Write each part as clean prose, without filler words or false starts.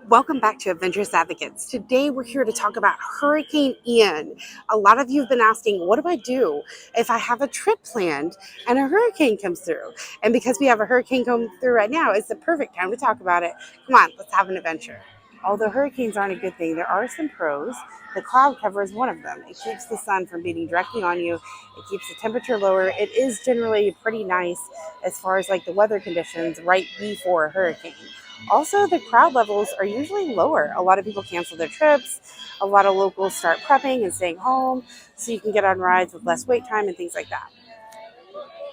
Welcome back to Adventurous Advocates. Today we're here to talk about Hurricane Ian. A lot of you have been asking, what do I do if I have a trip planned and a hurricane comes through? And because we have a hurricane coming through right now, it's the perfect time to talk about it. Come on, let's have an adventure. Although hurricanes aren't a good thing, there are some pros. The cloud cover is one of them. It keeps the sun from beating directly on you. It keeps the temperature lower. It is generally pretty nice as far as like the weather conditions right before a hurricane. Also, the crowd levels are usually lower. A lot of people cancel their trips. A lot of locals start prepping and staying home so you can get on rides with less wait time and things like that.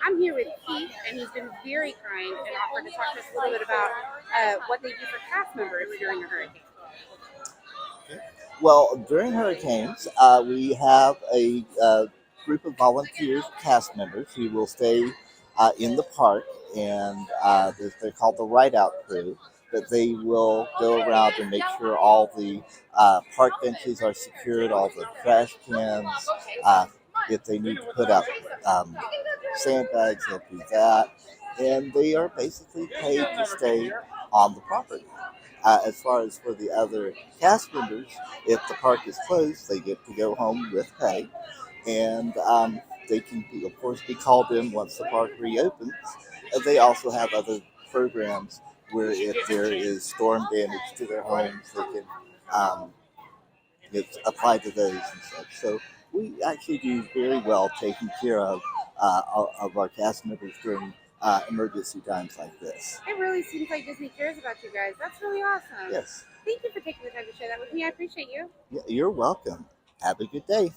I'm here with Keith, and he's been very kind and offered to talk to us a little bit about what they do for cast members during a hurricane. Well, during hurricanes, we have a group of volunteers, cast members, who will stay in the park, and they're called the ride out crew. But they will go around and make sure all the park benches are secured, all the trash cans. If they need to put up sandbags, they'll do that. And they are basically paid to stay on the property. As far as for the other cast members, if the park is closed, they get to go home with pay, and they can, of course, be called in once the park reopens. They also have other programs where if there is storm damage to their homes, they can apply to those and such. So we actually do very well taking care of our cast members during emergency times like this. It really seems like Disney cares about you guys. That's really awesome. Yes. Thank you for taking the time to share that with me. I appreciate you. Yeah, you're welcome. Have a good day.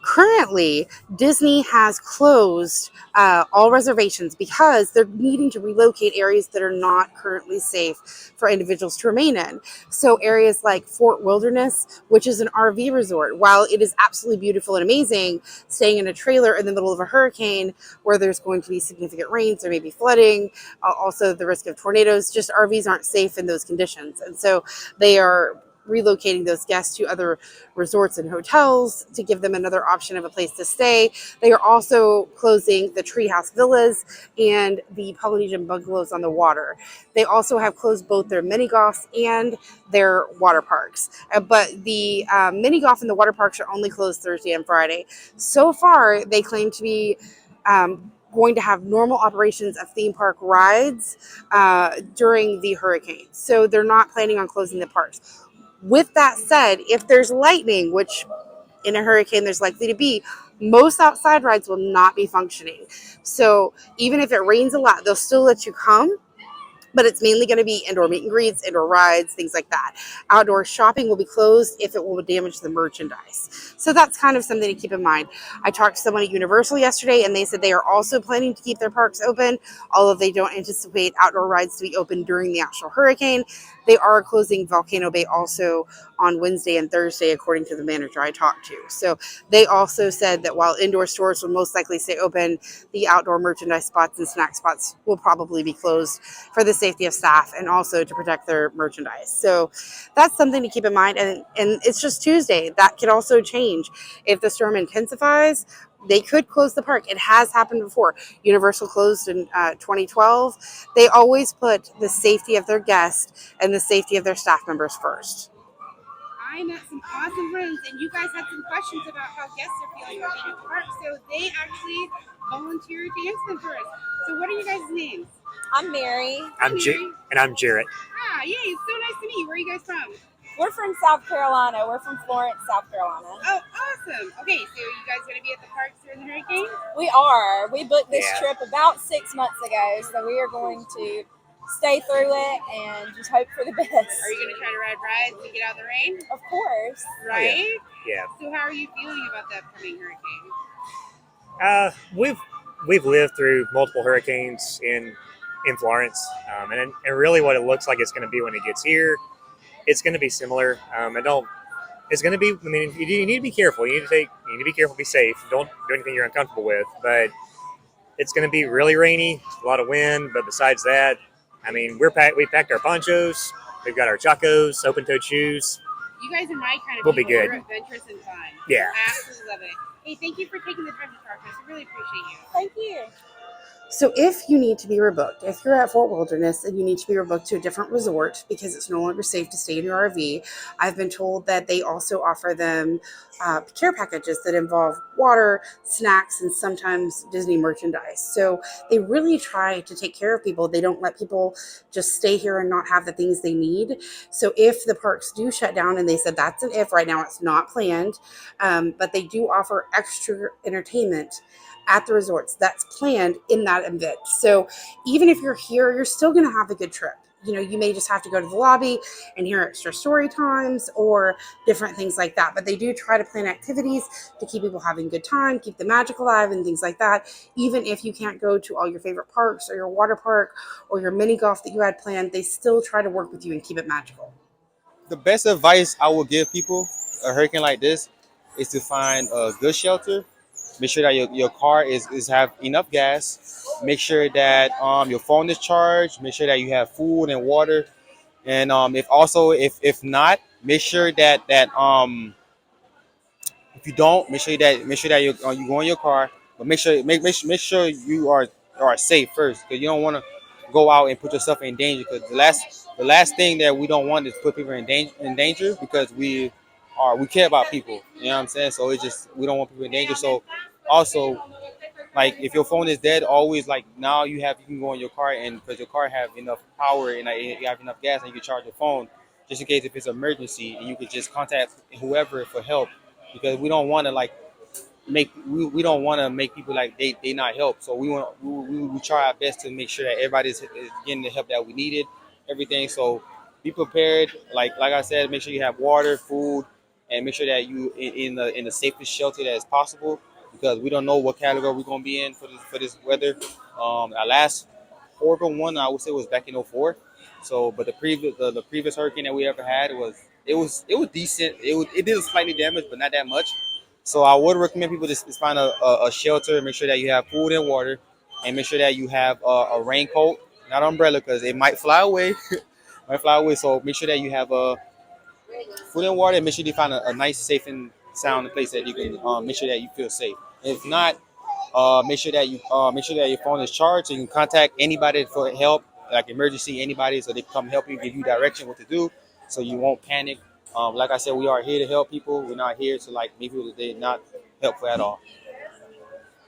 Currently, Disney has closed all reservations because they're needing to relocate areas that are not currently safe for individuals to remain in. So areas like Fort Wilderness, which is an RV resort, while it is absolutely beautiful and amazing, staying in a trailer in the middle of a hurricane where there's going to be significant rains, there may be flooding, also the risk of tornadoes, just RVs aren't safe in those conditions. And so they are relocating those guests to other resorts and hotels to give them another option of a place to stay. They are also closing the Treehouse Villas and the Polynesian bungalows on the water. They also have closed both their mini golfs and their water parks. But the mini golf and the water parks are only closed Thursday and Friday. So far, they claim to be going to have normal operations of theme park rides during the hurricane. So they're not planning on closing the parks. With that said, if there's lightning, which in a hurricane there's likely to be, most outside rides will not be functioning. So even if it rains a lot, they'll still let you come, but it's mainly going to be indoor meet and greets, indoor rides, things like that. Outdoor shopping will be closed if it will damage the merchandise. So that's kind of something to keep in mind. I talked to someone at Universal yesterday, and they said they are also planning to keep their parks open, although they don't anticipate outdoor rides to be open during the actual hurricane. They are closing Volcano Bay also on Wednesday and Thursday, according to the manager I talked to. So they also said that while indoor stores will most likely stay open, the outdoor merchandise spots and snack spots will probably be closed for the safety of staff and also to protect their merchandise. So that's something to keep in mind. And it's just Tuesday. That could also change. If the storm intensifies, they could close the park. It has happened before. Universal closed in 2012. They always put the safety of their guests and the safety of their staff members first. I met some awesome friends, and you guys had some questions about how guests are feeling about being at the park. So they actually volunteered to answer them for us. So what are you guys' names? I'm Mary. And I'm Jarrett. Ah, yay, it's so nice to meet you. Where are you guys from? We're from South Carolina. We're from Florence, South Carolina. Oh, awesome. Okay, so you guys going to be at the parks during the hurricane? We are. We booked this Yeah. trip about 6 months ago, so we are going to stay through it and just hope for the best. Are you going to try to ride rides and get out of the rain? Of course. Right? Yeah. So how are you feeling about the upcoming hurricane? We've lived through multiple hurricanes in Florence, and really what it looks like it's going to be when it gets here, it's going to be similar. It's going to be. I mean, you need to be careful. You need to be careful. Be safe. Don't do anything you're uncomfortable with. But it's going to be really rainy, a lot of wind. But besides that, I mean, we packed our ponchos. We've got our chacos, open-toed shoes. You guys are my kind of We'll be people. good. You're adventurous and fun. Yeah. I absolutely love it. Hey, thank you for taking the time to talk to us. I really appreciate you. Thank you. So if you need to be rebooked, if you're at Fort Wilderness and you need to be rebooked to a different resort because it's no longer safe to stay in your RV, I've been told that they also offer them care packages that involve water, snacks, and sometimes Disney merchandise. So they really try to take care of people. They don't let people just stay here and not have the things they need. So if the parks do shut down, and they said that's an if, right now it's not planned, but they do offer extra entertainment at the resorts that's planned in that event. So even if you're here, you're still going to have a good trip. You know, you may just have to go to the lobby and hear extra story times or different things like that. But they do try to plan activities to keep people having a good time, keep the magic alive, and things like that. Even if you can't go to all your favorite parks or your water park or your mini golf that you had planned, they still try to work with you and keep it magical. The best advice I would give people a hurricane like this is to find a good shelter. Make sure that your car is have enough gas. Make sure that your phone is charged. Make sure that you have food and water. And if not, make sure that if you don't, make sure that you go in your car, but make sure you are safe first, because you don't want to go out and put yourself in danger. Because the last thing that we don't want is put people in danger, because we care about people. You know what I'm saying? So it's just, we don't want people in danger. So also, like, if your phone is dead, always, like, now you can go in your car, and because your car have enough power and, like, you have enough gas, and you can charge your phone just in case if it's an emergency, and you could just contact whoever for help, because we don't want to make people like they not help. So we try our best to make sure that everybody's getting the help that we needed, everything. So be prepared. Like I said, make sure you have water, food, and make sure that you in the safest shelter that is possible, because we don't know what category we're gonna be in for this weather. Our last horrible one, I would say, was back in '04. So, but the previous hurricane that we ever had was decent. It did slightly damage, but not that much. So I would recommend people just find a shelter, make sure that you have food and water, and make sure that you have a raincoat, not umbrella, because it might fly away. Might fly away. So make sure that you have food and water, and make sure you find a nice, safe, and sound place that you can make sure that you feel safe. If not, make sure that your phone is charged, so you can contact anybody for help, like emergency anybody, so they can come help you, give you direction what to do, so you won't panic. Like I said, we are here to help people. We're not here to, like, make people that they're not helpful at all.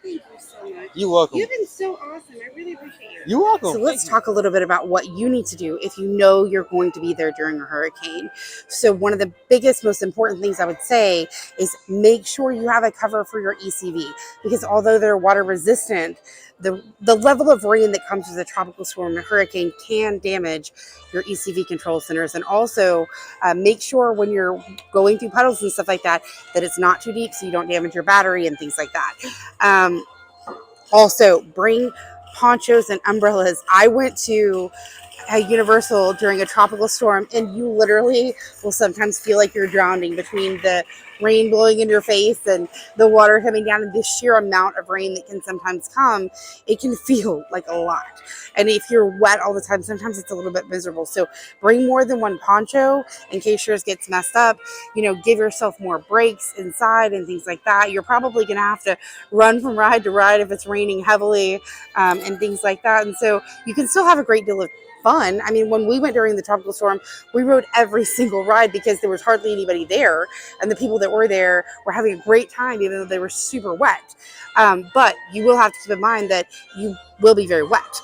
Thank you so much. You're welcome. You've been so awesome. I really appreciate you. You're welcome. So let's talk a little bit about what you need to do if you know you're going to be there during a hurricane. So one of the biggest, most important things I would say is make sure you have a cover for your ECV, because although they're water resistant, the level of rain that comes with a tropical storm and a hurricane can damage your ECV control centers. And also make sure when you're going through puddles and stuff like that, that it's not too deep so you don't damage your battery and things like that. Also, bring ponchos and umbrellas. I went to Universal during a tropical storm, and you literally will sometimes feel like you're drowning between the rain blowing in your face and the water coming down, and the sheer amount of rain that can sometimes come. It can feel like a lot. And if you're wet all the time, sometimes it's a little bit miserable. So bring more than one poncho in case yours gets messed up. You know, give yourself more breaks inside and things like that. You're probably going to have to run from ride to ride if it's raining heavily, and things like that. And so you can still have a great deal of fun. I mean, when we went during the tropical storm, we rode every single ride because there was hardly anybody there, and the people that were there were having a great time, even though they were super wet. But you will have to keep in mind that you will be very wet.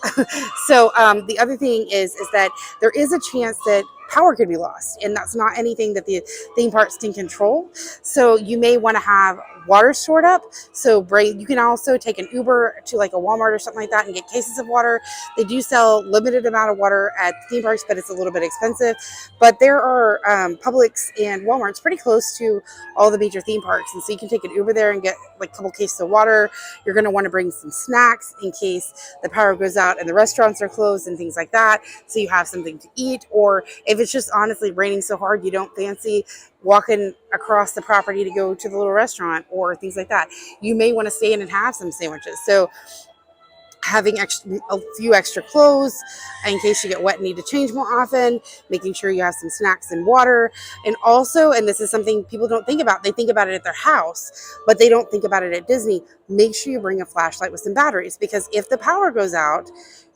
So the other thing is that there is a chance that power could be lost, and that's not anything that the theme parks can control. So you may want to have water stored up. So you can also take an Uber to like a Walmart or something like that and get cases of water. They do sell limited amount of water at theme parks, but it's a little bit expensive. But there are Publix and Walmarts pretty close to all the major theme parks, and so you can take an Uber there and get like a couple cases of water. You're going to want to bring some snacks in case the power goes out and the restaurants are closed and things like that, so you have something to eat. Or if it's just honestly raining so hard you don't fancy walking across the property to go to the little restaurant or things like that, you may want to stay in and have some sandwiches. So having a few extra clothes in case you get wet and need to change more often, making sure you have some snacks and water. And also, and this is something people don't think about, they think about it at their house, but they don't think about it at Disney. Make sure you bring a flashlight with some batteries, because if the power goes out,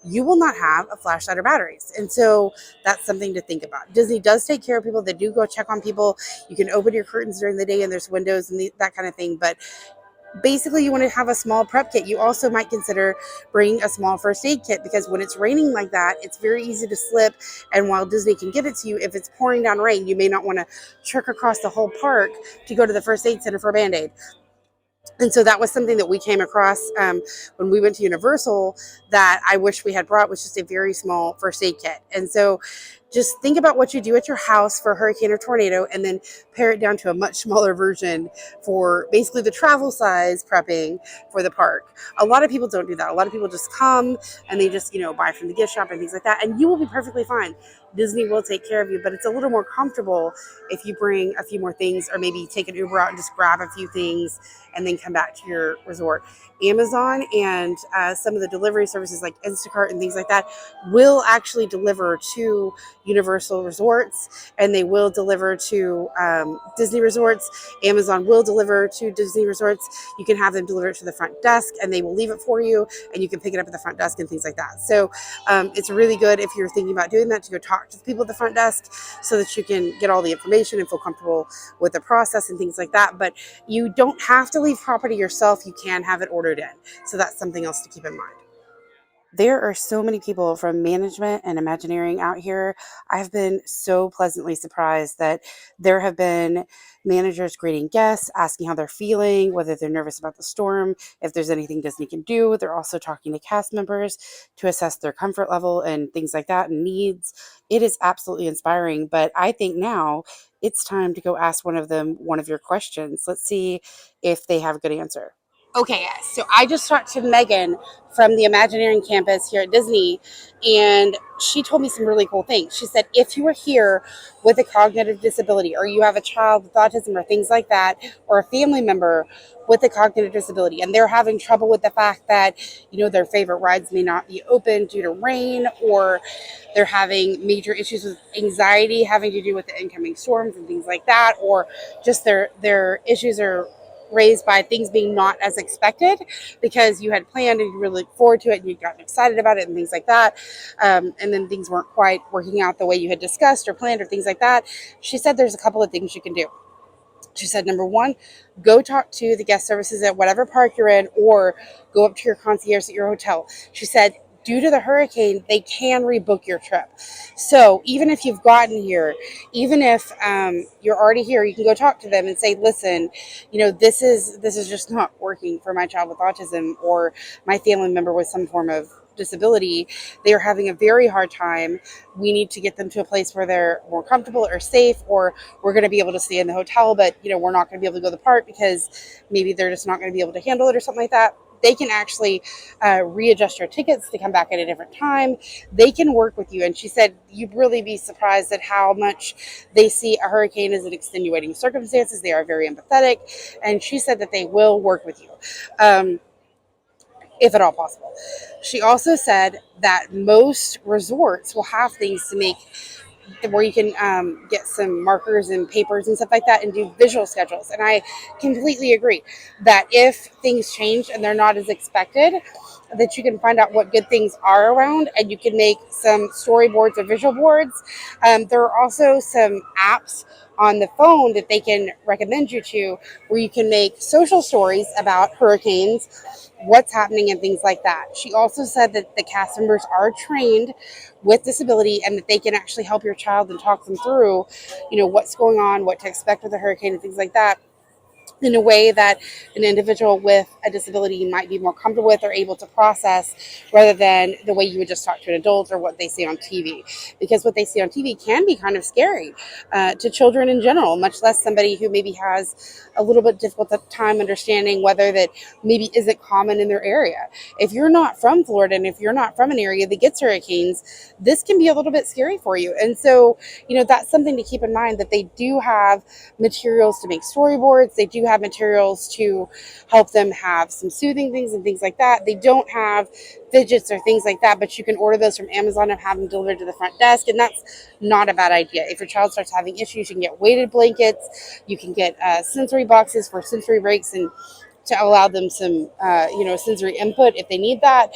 you will not have a flashlight or batteries. And so that's something to think about. Disney does take care of people. They do go check on people. You can open your curtains during the day and there's windows and that kind of thing. But basically, you want to have a small prep kit. You also might consider bringing a small first aid kit, because when it's raining like that, it's very easy to slip. And while Disney can give it to you, if it's pouring down rain, you may not want to trek across the whole park to go to the first aid center for a Band-Aid. And so that was something that we came across when we went to Universal that I wish we had brought, was just a very small first aid kit. And so just think about what you do at your house for hurricane or tornado, and then pare it down to a much smaller version for basically the travel size prepping for the park. A lot of people don't do that. A lot of people just come and they just, buy from the gift shop and things like that. And you will be perfectly fine. Disney will take care of you, but it's a little more comfortable if you bring a few more things, or maybe take an Uber out and just grab a few things and then come back to your resort. Amazon and some of the delivery services like Instacart and things like that will actually deliver to Universal resorts, and they will deliver to Disney resorts. Amazon will deliver to Disney resorts. You can have them deliver it to the front desk and they will leave it for you, and you can pick it up at the front desk and things like that. So it's really good if you're thinking about doing that, to go talk to the people at the front desk so that you can get all the information and feel comfortable with the process and things like that. But you don't have to leave property yourself. You can have it ordered in. So that's something else to keep in mind. There are so many people from management and Imagineering out here. I've been so pleasantly surprised that there have been managers greeting guests, asking how they're feeling, whether they're nervous about the storm, if there's anything Disney can do. They're also talking to cast members to assess their comfort level and things like that and needs. It is absolutely inspiring. But I think now it's time to go ask one of them one of your questions. Let's see if they have a good answer. Okay, so I just talked to Megan from the Imagineering campus here at Disney, and she told me some really cool things. She said, if you are here with a cognitive disability, or you have a child with autism or things like that, or a family member with a cognitive disability, and they're having trouble with the fact that, their favorite rides may not be open due to rain, or they're having major issues with anxiety having to do with the incoming storms and things like that, or just their issues are raised by things being not as expected, because you had planned and you really looked forward to it and you'd gotten excited about it and things like that, and then things weren't quite working out the way you had discussed or planned or things like that. She said there's a couple of things you can do. She said, number one, go talk to the guest services at whatever park you're in, or go up to your concierge at your hotel. She said, due to the hurricane, they can rebook your trip. So even if you've gotten here, even if you're already here, you can go talk to them and say, listen, this is just not working for my child with autism, or my family member with some form of disability. They are having a very hard time. We need to get them to a place where they're more comfortable or safe, or we're going to be able to stay in the hotel, but we're not going to be able to go to the park because maybe they're just not going to be able to handle it or something like that. They can actually readjust your tickets to come back at a different time. They can work with you. And she said, you'd really be surprised at how much they see a hurricane as an extenuating circumstances. They are very empathetic. And she said that they will work with you. If at all possible. She also said that most resorts will have things to make where you can get some markers and papers and stuff like that and do visual schedules. And I completely agree that if things change and they're not as expected, that you can find out what good things are around and you can make some storyboards or visual boards. There are also some apps on the phone that they can recommend you to, where you can make social stories about hurricanes, what's happening and things like that. She also said that the cast members are trained with disability and that they can actually help your child and talk them through, what's going on, what to expect with a hurricane and things like that, in a way that an individual with a disability might be more comfortable with or able to process, rather than the way you would just talk to an adult or what they see on TV. Because what they see on TV can be kind of scary to children in general, much less somebody who maybe has a little bit difficult time understanding whether that maybe isn't common in their area. If you're not from Florida and if you're not from an area that gets hurricanes, this can be a little bit scary for you. And so, that's something to keep in mind, that they do have materials to make storyboards. They do have materials to help them have some soothing things and things like that. They don't have fidgets or things like that, but you can order those from Amazon and have them delivered to the front desk, and that's not a bad idea. If your child starts having issues, you can get weighted blankets, you can get sensory boxes for sensory breaks and to allow them some, sensory input if they need that,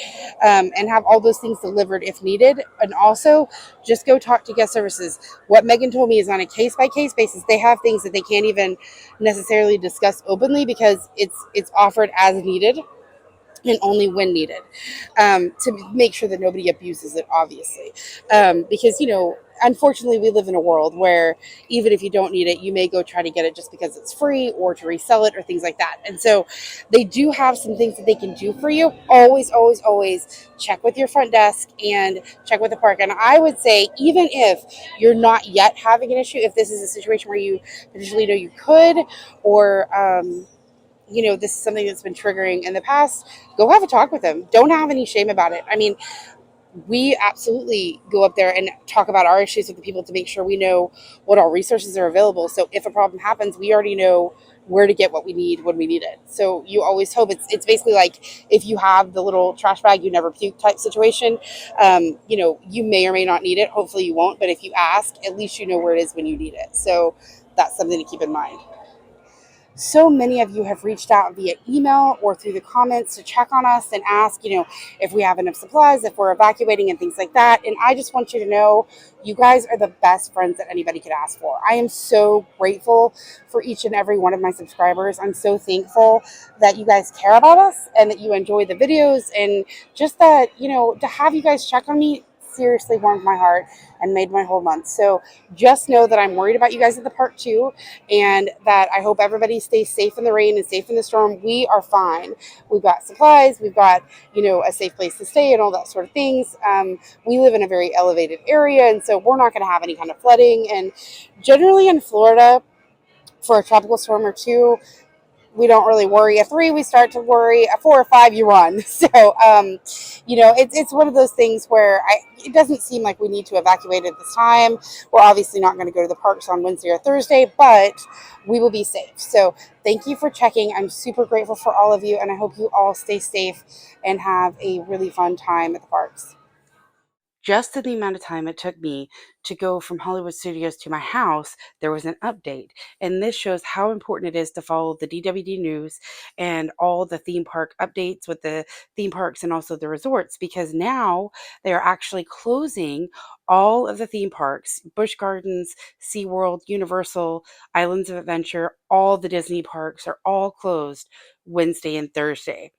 and have all those things delivered if needed. And also, just go talk to guest services. What Megan told me is on a case by case basis. They have things that they can't even necessarily discuss openly because it's offered as needed and only when needed, to make sure that nobody abuses it, obviously. Because, unfortunately, we live in a world where even if you don't need it, you may go try to get it just because it's free or to resell it or things like that. And so they do have some things that they can do for you. Always, always, always check with your front desk and check with the park. And I would say, even if you're not yet having an issue, if this is a situation where you potentially know you could, or, this is something that's been triggering in the past, go have a talk with them. Don't have any shame about it. I mean, we absolutely go up there and talk about our issues with the people to make sure we know what all resources are available. So if a problem happens, we already know where to get what we need when we need it. So you always hope it's basically like if you have the little trash bag you never puke type situation, you may or may not need it. Hopefully you won't, but if you ask, at least you know where it is when you need it. So that's something to keep in mind. So many of you have reached out via email or through the comments to check on us and ask, if we have enough supplies, if we're evacuating and things like that. And I just want you to know, you guys are the best friends that anybody could ask for. I am so grateful for each and every one of my subscribers. I'm so thankful that you guys care about us and that you enjoy the videos, and just that, to have you guys check on me seriously warmed my heart and made my whole month. So just know that I'm worried about you guys at the park too, and that I hope everybody stays safe in the rain and safe in the storm. We are fine. We've got supplies. We've got, a safe place to stay and all that sort of things. We live in a very elevated area, and so we're not going to have any kind of flooding. And generally in Florida, for a tropical storm or two, we don't really worry. A 3, we start to worry. A 4 or 5, you run. So, it's one of those things where it doesn't seem like we need to evacuate at this time. We're obviously not going to go to the parks on Wednesday or Thursday, but we will be safe. So thank you for checking. I'm super grateful for all of you, and I hope you all stay safe and have a really fun time at the parks. Just in the amount of time it took me to go from Hollywood Studios to my house, there was an update. And this shows how important it is to follow the DWD news and all the theme park updates with the theme parks and also the resorts, because now they are actually closing all of the theme parks: Busch Gardens, SeaWorld, Universal, Islands of Adventure, all the Disney parks are all closed Wednesday and Thursday.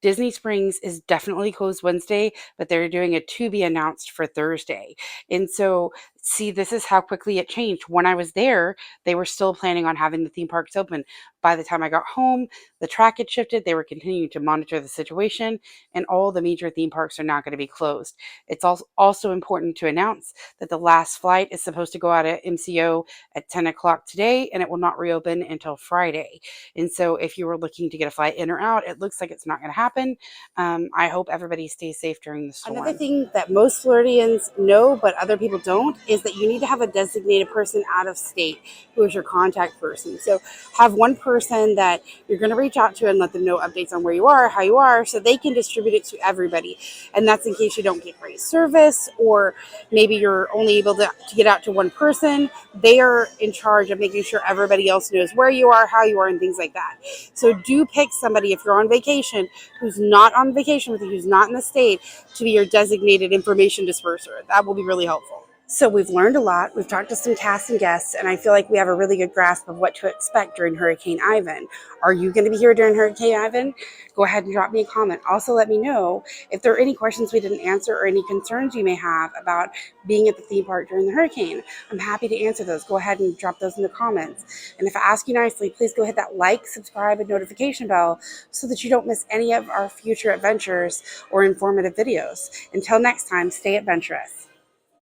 Disney Springs is definitely closed Wednesday, but they're doing a to be announced for Thursday. And so, see, this is how quickly it changed. When I was there, they were still planning on having the theme parks open. By the time I got home, the track had shifted. They were continuing to monitor the situation, and all the major theme parks are now going to be closed. It's also important to announce that the last flight is supposed to go out at MCO at 10 o'clock today, and it will not reopen until Friday. And so, if you were looking to get a flight in or out, it looks like it's not going to happen. I hope everybody stays safe during the storm. Another thing that most Floridians know, but other people don't, is that you need to have a designated person out of state who is your contact person. So have one person that you're going to reach out to and let them know updates on where you are, how you are, so they can distribute it to everybody. And that's in case you don't get great service, or maybe you're only able to get out to one person. They are in charge of making sure everybody else knows where you are, how you are, and things like that. So do pick somebody, if you're on vacation, who's not on vacation with you, who's not in the state, to be your designated information disperser. That will be really helpful. So we've learned a lot. We've talked to some cast and guests, and I feel like we have a really good grasp of what to expect during Hurricane Ivan. Are you going to be here during Hurricane Ivan? Go ahead and drop me a comment. Also, let me know if there are any questions we didn't answer or any concerns you may have about being at the theme park during the hurricane. I'm happy to answer those. Go ahead and drop those in the comments. And if I ask you nicely, please go hit that like, subscribe, and notification bell so that you don't miss any of our future adventures or informative videos. Until next time, stay adventurous.